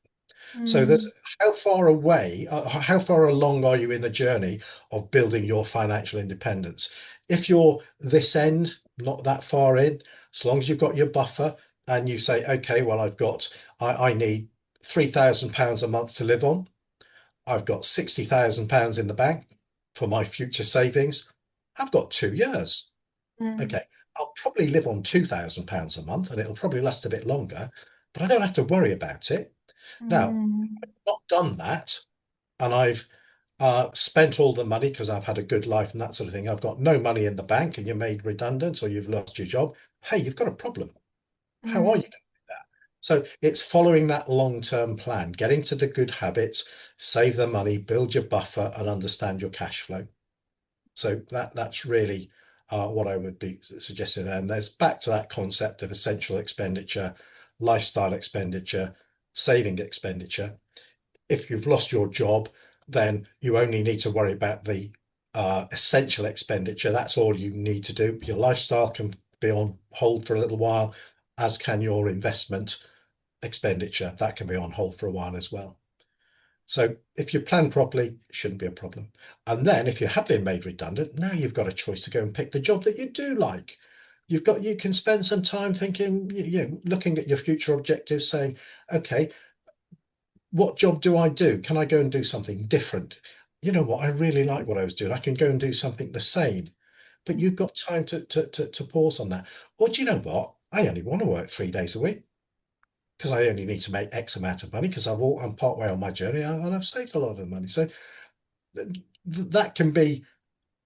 S2: So there's
S1: Mm.
S2: how far along are you in the journey of building your financial independence? If you're this end, not that far in, as long as you've got your buffer and you say, okay, well, I need £3,000 a month to live on. I've got £60,000 in the bank for my future savings. I've got 2 years.
S1: Mm.
S2: Okay, I'll probably live on £2,000 a month and it'll probably last a bit longer, but I don't have to worry about it. Now,
S1: Mm.
S2: not done that, and I've spent all the money because I've had a good life and that sort of thing. I've got no money in the bank and you're made redundant or you've lost your job. Hey, you've got a problem. How are you
S1: Mm.
S2: going to do that? So it's following that long-term plan, getting to the good habits, save the money, build your buffer, and understand your cash flow. So that's really what I would be suggesting there. And there's back to that concept of essential expenditure, lifestyle expenditure, saving expenditure. If you've lost your job, then you only need to worry about the essential expenditure. That's all you need to do. Your lifestyle can be on hold for a little while, as can your investment expenditure. That can be on hold for a while as well. So if you plan properly, it shouldn't be a problem. And then if you have been made redundant, now you've got a choice to go and pick the job that you do like. You can spend some time thinking, looking at your future objectives, saying, okay, what job do I do? Can I go and do something different? You know what? I really like what I was doing. I can go and do something the same. But you've got time to pause on that. Or do you know what? I only want to work 3 days a week because I only need to make X amount of money because I'm part way on my journey and I've saved a lot of money. So that can be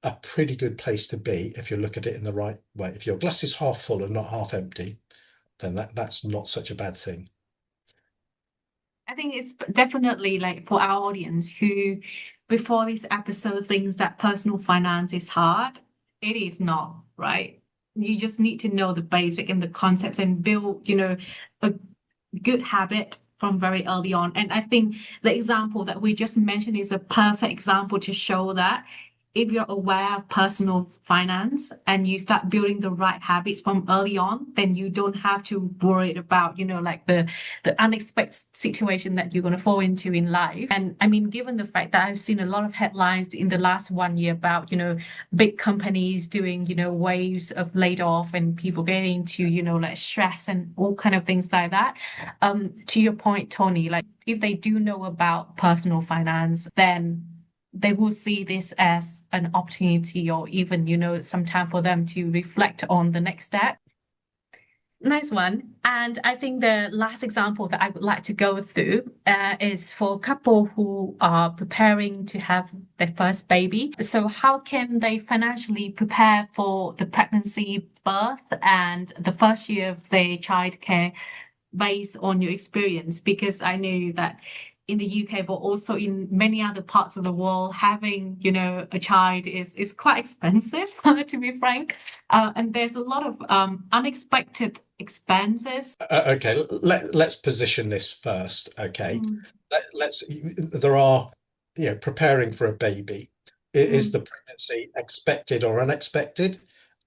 S2: a pretty good place to be if you look at it in the right way. If your glass is half full and not half empty, then that's not such a bad thing.
S1: I think it's definitely like for our audience who, before this episode, thinks that personal finance is hard. It is not, right? You just need to know the basic and the concepts and build, a good habit from very early on. And I think the example that we just mentioned is a perfect example to show that if you're aware of personal finance and you start building the right habits from early on, then you don't have to worry about, like the unexpected situation that you're going to fall into in life. And I mean, given the fact that I've seen a lot of headlines in the last 1 year about, big companies doing, waves of laid off and people getting into, like stress and all kind of things like that. To your point, Tony, like if they do know about personal finance, then they will see this as an opportunity or even, some time for them to reflect on the next step. Nice one. And I think the last example that I would like to go through is for a couple who are preparing to have their first baby. So how can they financially prepare for the pregnancy, birth, and the first year of their childcare based on your experience? Because I know that in the UK, but also in many other parts of the world, having, a child is quite expensive, to be frank. And there's a lot of unexpected expenses.
S2: Okay, let's position this first. Okay,
S1: Mm,
S2: there are, preparing for a baby. Is
S1: mm,
S2: the pregnancy expected or unexpected?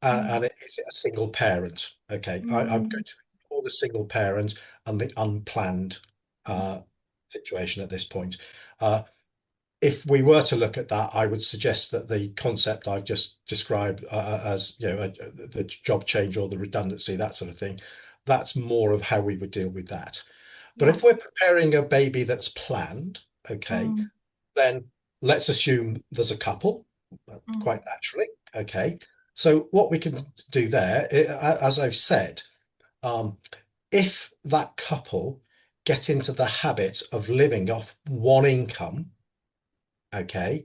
S1: mm,
S2: And is it a single parent? Okay, I'm
S1: mm,
S2: going to ignore the single parent and the unplanned uh, situation at this point. Uh, if we were to look at that, I would suggest that the concept I've just described as the job change or the redundancy, that sort of thing, that's more of how we would deal with that. But
S1: yeah.
S2: if we're preparing a baby that's planned, okay,
S1: Mm,
S2: then let's assume there's a couple,
S1: mm,
S2: quite naturally. Okay, so what we can do there, as I've said, um, if that couple get into the habit of living off one income, okay,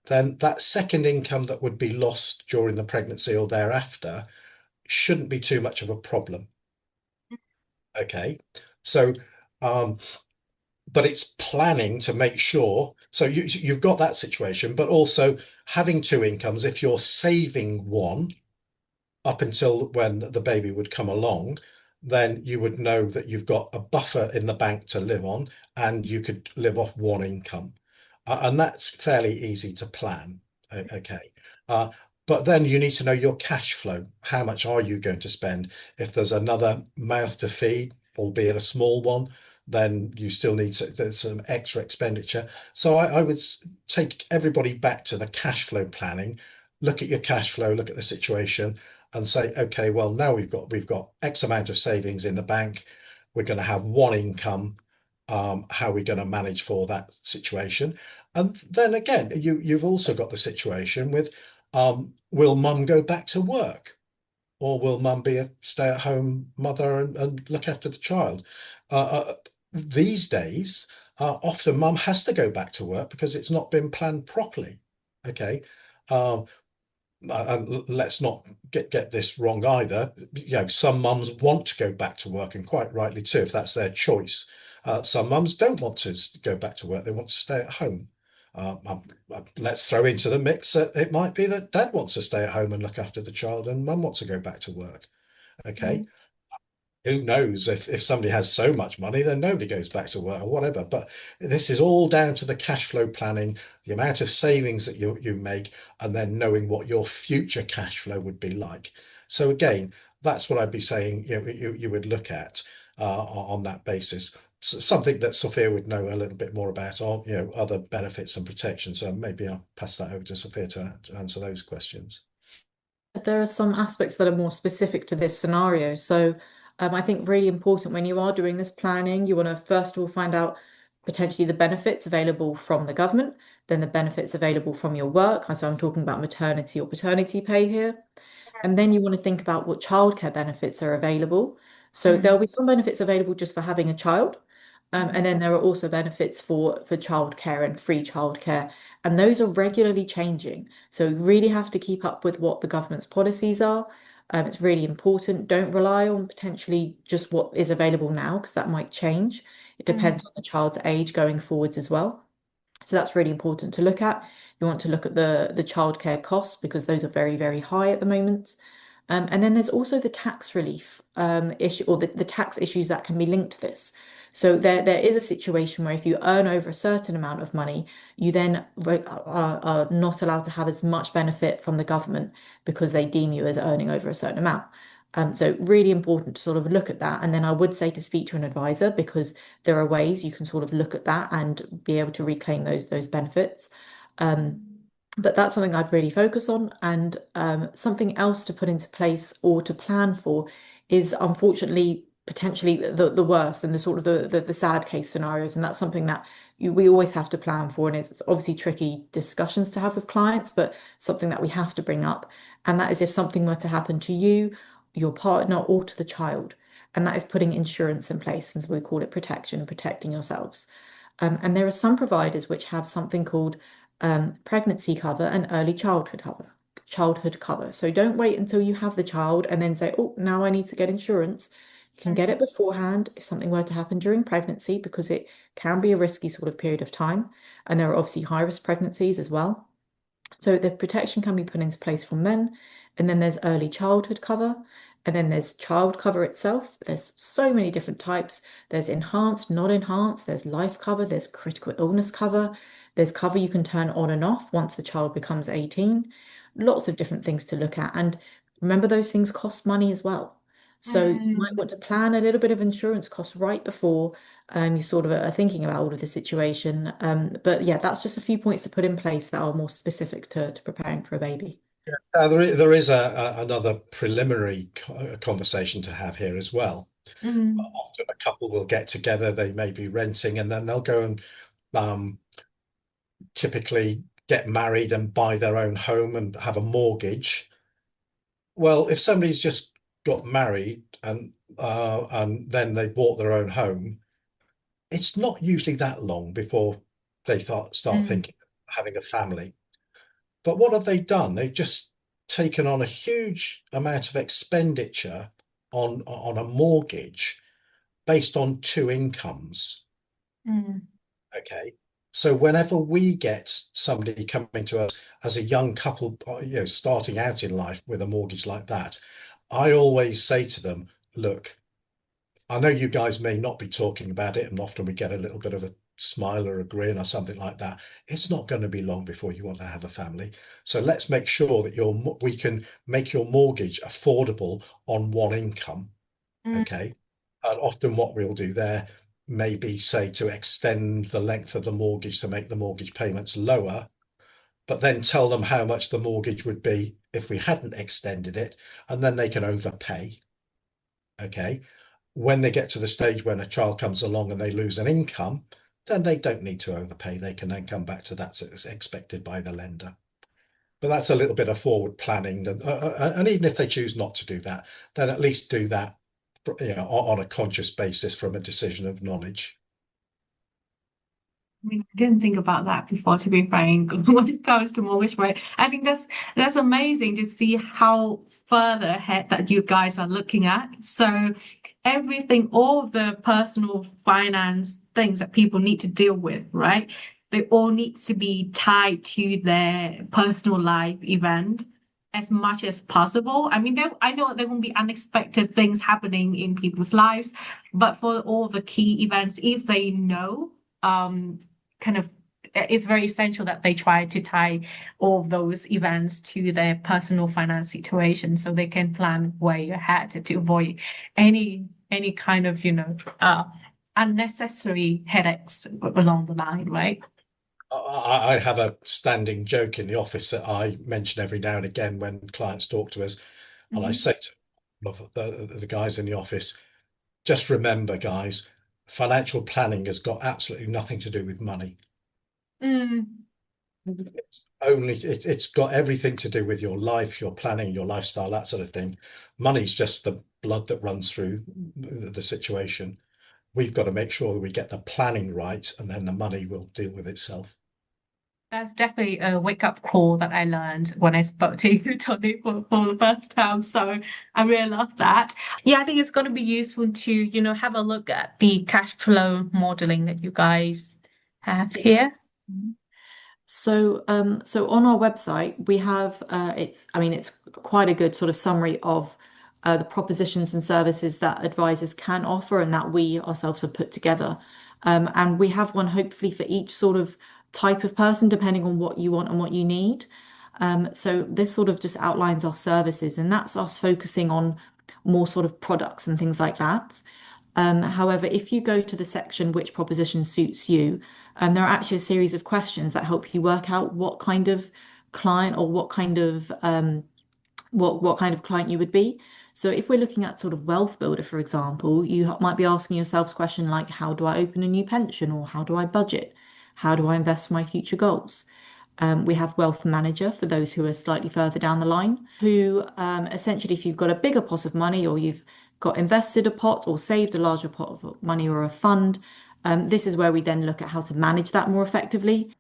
S2: then that second income that would be lost during the pregnancy or thereafter shouldn't be too much of a problem. Okay, so um, but it's planning to make sure. So you've got that situation, but also having two incomes. If you're saving one up until when the baby would come along, then you would know that you've got a buffer in the bank to live on, and you could live off one income. And that's fairly easy to plan. Okay. Uh, but then you need to know your cash flow. How much are you going to spend? If there's another mouth to feed, albeit a small one, then you still need there's some extra expenditure. So I would take everybody back to the cash flow planning. Look at your cash flow, look at the situation, and say, okay, well, now we've got X amount of savings in the bank. We're going to have one income. How are we going to manage for that situation? And then again, you've also got the situation with, will mum go back to work, or will mum be a stay-at-home mother and look after the child? These days, often mum has to go back to work because it's not been planned properly. Okay. Um, and let's not get this wrong either. Some mums want to go back to work, and quite rightly too, if that's their choice. Some mums don't want to go back to work; they want to stay at home. Let's throw into the mix that it might be that dad wants to stay at home and look after the child, and mum wants to go back to work. Okay,
S1: mm,
S2: who knows, if somebody has so much money, then nobody goes back to work or whatever. But this is all down to the cash flow planning, the amount of savings that you make, and then knowing what your future cash flow would be like. So again, that's what I'd be saying, you would look at on that basis. Something that Sophia would know a little bit more about are, other benefits and protections. So maybe I'll pass that over to Sophia to answer those questions.
S3: There are some aspects that are more specific to this scenario. So I think really important when you are doing this planning, you want to first of all find out potentially the benefits available from the government, then the benefits available from your work. And so I'm talking about maternity or paternity pay here. And then you want to think about what childcare benefits are available. So
S1: mm,
S3: there'll be some benefits available just for having a child.
S1: mm,
S3: And then there are also benefits for childcare and free childcare. And those are regularly changing. So you really have to keep up with what the government's policies are. It's really important. Don't rely on potentially just what is available now, because that might change. It
S1: mm,
S3: depends on the child's age going forwards as well. So that's really important to look at. You want to look at the childcare costs because those are very, very high at the moment. And then there's also the tax relief issue or the tax issues that can be linked to this. So there is a situation where if you earn over a certain amount of money, you then are not allowed to have as much benefit from the government because they deem you as earning over a certain amount. So really important to sort of look at that. And then I would say to speak to an advisor because there are ways you can sort of look at that and be able to reclaim those benefits. Um, but that's something I'd really focus on. And something else to put into place or to plan for is unfortunately potentially the worst and the sort of the sad case scenarios. And that's something that we always have to plan for. And it's obviously tricky discussions to have with clients, but something that we have to bring up. And that is if something were to happen to you, your partner, or to the child. And that is putting insurance in place, as we call it protection, protecting yourselves. And there are some providers which have something called pregnancy cover and early childhood cover. Childhood cover. So don't wait until you have the child and then say, oh, now I need to get insurance. You can get it beforehand if something were to happen during pregnancy, because it can be a risky sort of period of time. And there are obviously high risk pregnancies as well. So the protection can be put into place from then. And then there's early childhood cover. And then there's child cover itself. There's so many different types. There's enhanced, not enhanced. There's life cover. There's critical illness cover. There's cover you can turn on and off once the child becomes 18. Lots of different things to look at. And remember, those things cost money as well. So you might
S1: Mm.
S3: want to plan a little bit of insurance costs right before you sort of are thinking about all of the situation. But yeah, that's just a few points to put in place that are more specific to preparing for a baby.
S2: There is another preliminary conversation to have here as well.
S1: Mm.
S2: Often a couple will get together, they may be renting, and then they'll go and um, typically get married and buy their own home and have a mortgage. Well, if somebody's just got married and then they bought their own home, it's not usually that long before they start
S1: Mm.
S2: thinking of having a family. But what have they done? They've just taken on a huge amount of expenditure on a mortgage based on two incomes.
S1: Mm.
S2: Okay. So whenever we get somebody coming to us as a young couple, starting out in life with a mortgage like that, I always say to them, look, I know you guys may not be talking about it, and often we get a little bit of a smile or a grin or something like that. It's not going to be long before you want to have a family. So let's make sure that we can make your mortgage affordable on one income.
S1: Mm.
S2: Okay. And often what we'll do there may be, say, to extend the length of the mortgage to make the mortgage payments lower, but then tell them how much the mortgage would be if we hadn't extended it, and then they can overpay. Okay. When they get to the stage when a child comes along and they lose an income, then they don't need to overpay. They can then come back to that as expected by the lender. But that's a little bit of forward planning. And even if they choose not to do that, then at least do that, on a conscious basis from a decision of knowledge.
S1: I mean, I didn't think about that before, to be frank, when it comes to mortgage rate. I think that's amazing to see how further ahead that you guys are looking at. So everything, all of the personal finance things that people need to deal with, right? They all need to be tied to their personal life event as much as possible. I mean, I know there will be unexpected things happening in people's lives, but for all the key events, if they know, kind of it's very essential that they try to tie all of those events to their personal finance situation so they can plan way ahead to avoid any kind of unnecessary headaches along the line, right?
S2: I have a standing joke in the office that I mention every now and again when clients talk to us, and I
S1: Mhm.
S2: say to the guys in the office, just remember, guys, financial planning has got absolutely nothing to do with money.
S1: Mm.
S2: It's got everything to do with your life, your planning, your lifestyle, that sort of thing. Money's just the blood that runs through the situation. We've got to make sure that we get the planning right, and then the money will deal with itself.
S1: That's definitely a wake-up call that I learned when I spoke to you, Tony, for the first time. So I really love that. Yeah, I think it's going to be useful to, have a look at the cash flow modeling that you guys have
S3: Yeah.
S1: here.
S3: So on our website we have I mean it's quite a good sort of summary of the propositions and services that advisors can offer and that we ourselves have put together. And we have one hopefully for each sort of type of person, depending on what you want and what you need. So this sort of just outlines our services, and that's us focusing on more sort of products and things like that. However, if you go to the section which proposition suits you, there are actually a series of questions that help you work out what kind of client or what kind of client you would be. So if we're looking at sort of wealth builder, for example, you might be asking yourselves a question like, how do I open a new pension, or how do I budget? How do I invest for my future goals? We have wealth manager for those who are slightly further down the line, who essentially, if you've got a bigger pot of money, or you've got invested a pot or saved a larger pot of money or a fund, this is where we then look at how to manage that more effectively.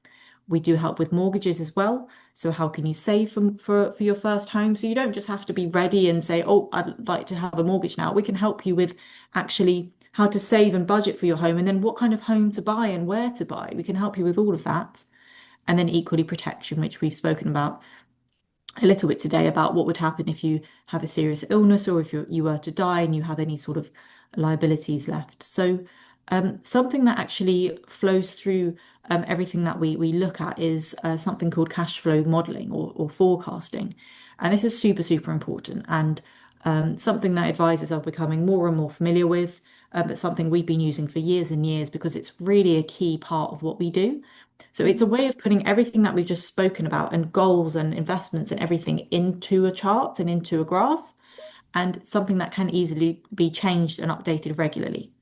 S3: We do help with mortgages as well. So how can you save for your first home? So you don't just have to be ready and say, oh, I'd like to have a mortgage now. We can help you with actually how to save and budget for your home, and then what kind of home to buy and where to buy. We can help you with all of that. And then equally protection, which we've spoken about a little bit today, about what would happen if you have a serious illness, or if you were to die and you have any sort of liabilities left. So something that actually flows through everything that we look at is something called cash flow modeling, or forecasting. And this is super, super important, and something that advisors are becoming more and more familiar with, but something we've been using for years and years because it's really a key part of what we do. So it's a way of putting everything that we've just spoken about, and goals and investments and everything, into a chart and into a graph, and something that can easily be changed and updated regularly.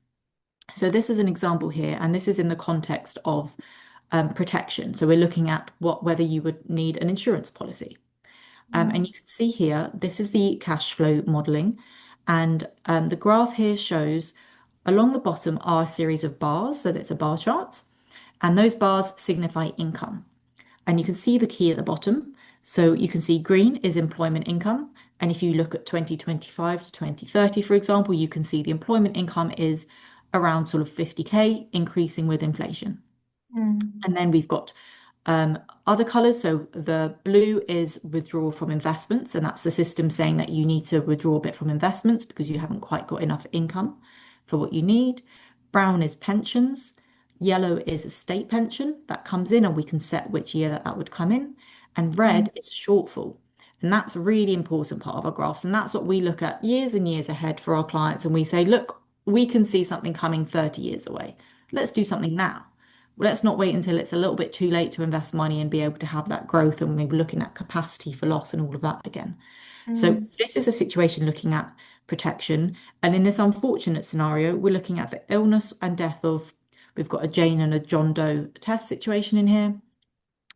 S3: So this is an example here, and this is in the context of protection. So we're looking at whether you would need an insurance policy. And you can see here, this is the cash flow modeling, and the graph here shows along the bottom are a series of bars, so that's a bar chart, and those bars signify income. And you can see the key at the bottom. So you can see green is employment income. And if you look at 2025 to 2030, for example, you can see the employment income is around sort of 50K, increasing with inflation. And then we've got other colors. So the blue is withdrawal from investments, and that's the system saying that you need to withdraw a bit from investments because you haven't quite got enough income for what you need. Brown is pensions. Yellow is a state pension that comes in, and we can set which year that would come in. And red is shortfall. And that's a really important part of our graphs. And that's what we look at years and years ahead for our clients. And we say, look, we can see something coming 30 years away. Let's do something now. Let's not wait until it's a little bit too late to invest money and be able to have that growth, and maybe looking at capacity for loss and all of that again. So this is a situation looking at protection. And in this unfortunate scenario, we're looking at the illness and death of, we've got a Jane and a John Doe test situation in here.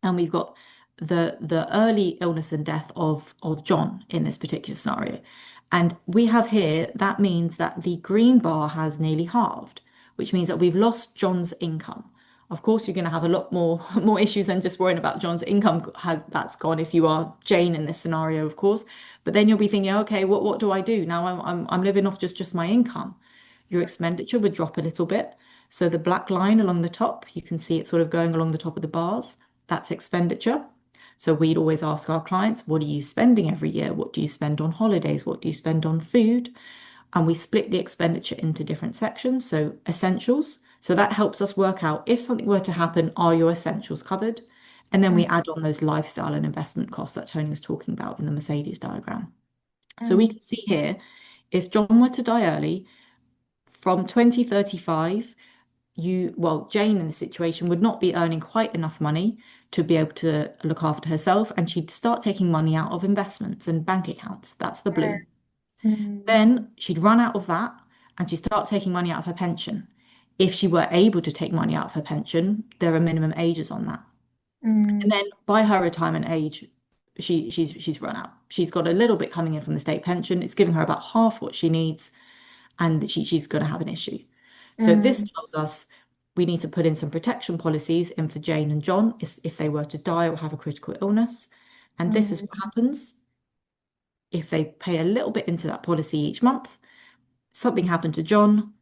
S3: And we've got the early illness and death of John in this particular scenario. And we have here, that means that the green bar has nearly halved, which means that we've lost John's income. Of course, you're going to have a lot more issues than just worrying about John's income that's gone if you are Jane in this scenario, of course. But then you'll be thinking, okay, what do I do now? I'm living off just my income. Your expenditure would drop a little bit. So the black line along the top, you can see it sort of going along the top of the bars. That's expenditure. So we'd always ask our clients, what are you spending every year? What do you spend on holidays? What do you spend on food? And we split the expenditure into different sections. So essentials. So that helps us work out, if something were to happen, are your essentials covered? And then we add on those lifestyle and investment costs that Tony was talking about in the Mercedes diagram. So we can see here, if John were to die early, from 2035, Jane in the situation would not be earning quite enough money to be able to look after herself, and she'd start taking money out of investments and bank accounts. That's the blue. Then she'd run out of that, and she'd start taking money out of her pension. If she were able to take money out of her pension, there are minimum ages on that. And then by her retirement age, she's run out. She's got a little bit coming in from the state pension. It's giving her about half what she needs, and she's going to have an issue. So this tells us we need to put in some protection policies in for Jane and John if they were to die or have a critical illness. And this is what happens if they pay a little bit into that policy each month. Something happened to John,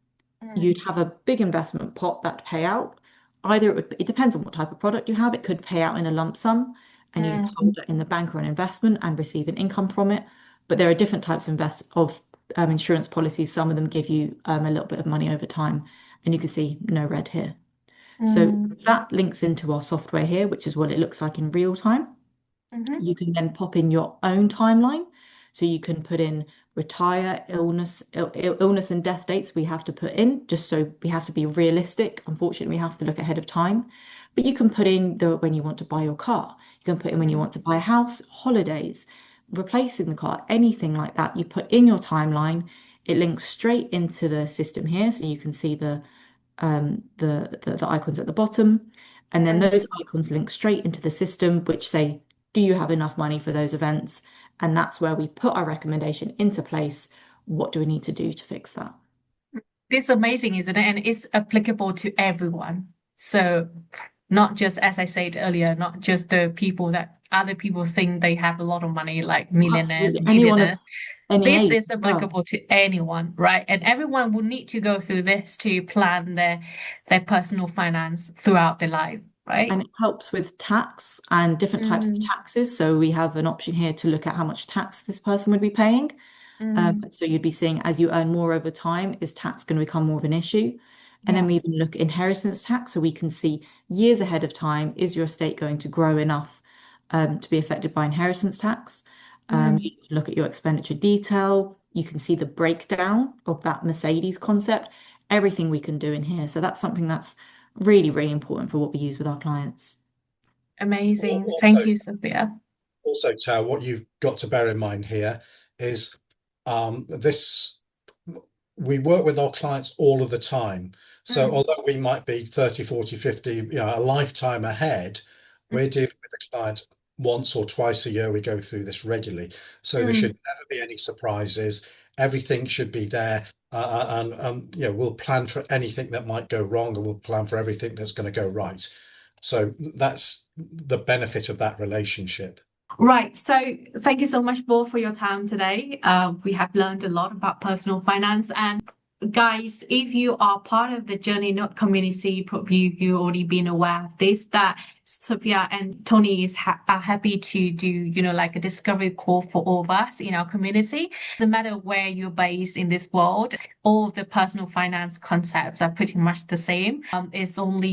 S3: you'd have a big investment pot that pay out. Either it depends on what type of product you have. It could pay out in a lump sum, and you hold it in the bank or an investment and receive an income from it. But there are different types of insurance policies, some of them give you a little bit of money over time, and you can see no red here. So
S1: Mm,
S3: that links into our software here, which is what it looks like in real time.
S1: mhm.
S3: You can then pop in your own timeline. So you can put in retire, illness and death dates we have to put in, just so we have to be realistic. Unfortunately, we have to look ahead of time. But you can put in the when you want to buy your car. You can put in when you want to buy a house, holidays, replacing the car, anything like that. You put in your timeline. It links straight into the system here, so you can see the icons at the bottom, and then
S1: Mm.
S3: those icons link straight into the system, which say, do you have enough money for those events? And that's where we put our recommendation into place. What do we need to do to fix that?
S1: It's amazing, isn't it? And it's applicable to everyone. So not just, as I said earlier, not just the people that other people think they have a lot of money, like millionaires,
S3: Absolutely. Anyone of
S1: millionaires.
S3: any
S1: This
S3: age
S1: is
S3: as well.
S1: applicable to anyone, right? And everyone will need to go through this to plan their personal finance throughout their life,
S3: And
S1: right?
S3: it helps with tax and different types of
S1: Mm,
S3: taxes. So we have an option here to look at how much tax this person would be paying.
S1: mm,
S3: So you'd be seeing as you earn more over time, is tax going to become more of an issue? And then
S1: yeah.
S3: we even look at inheritance tax, so we can see years ahead of time, is your estate going to grow enough to be affected by inheritance tax?
S1: Mm.
S3: You can look at your expenditure detail. You can see the breakdown of that Mercedes concept, everything we can do in here. So that's something that's really, really important for what we use with our clients.
S1: Amazing.
S2: Also,
S1: Thank you, Sophia.
S2: also, Tao, what you've got to bear in mind here is this we work with our clients all of the time. So
S1: Mm,
S2: although we might be 30, 40, 50, a lifetime ahead,
S1: mm,
S2: we're dealing with the client once or twice a year. We go through this regularly. So there should
S1: mm.
S2: never be any surprises. Everything should be there. And we'll plan for anything that might go wrong, and we'll plan for everything that's going to go right. So that's the benefit of that relationship.
S1: Right. So thank you so much, both, for your time today. We have learned a lot about personal finance. And guys, if you are part of the Journey Note community, probably you already been aware of this, that Sophia and Tony are happy to do, like a discovery call for all of us in our community. No matter where you're based in this world, all of the personal finance concepts are pretty much the same. It's only,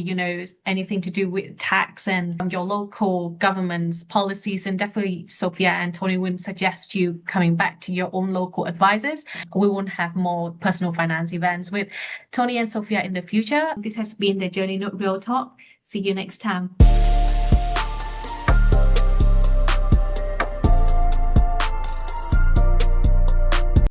S1: anything to do with tax and your local government's policies. And definitely Sophia and Tony would suggest you coming back to your own local advisors. We won't have more personal finance events with Tony and Sophia in the future. This has been the Journey Note Real Talk. See you next time.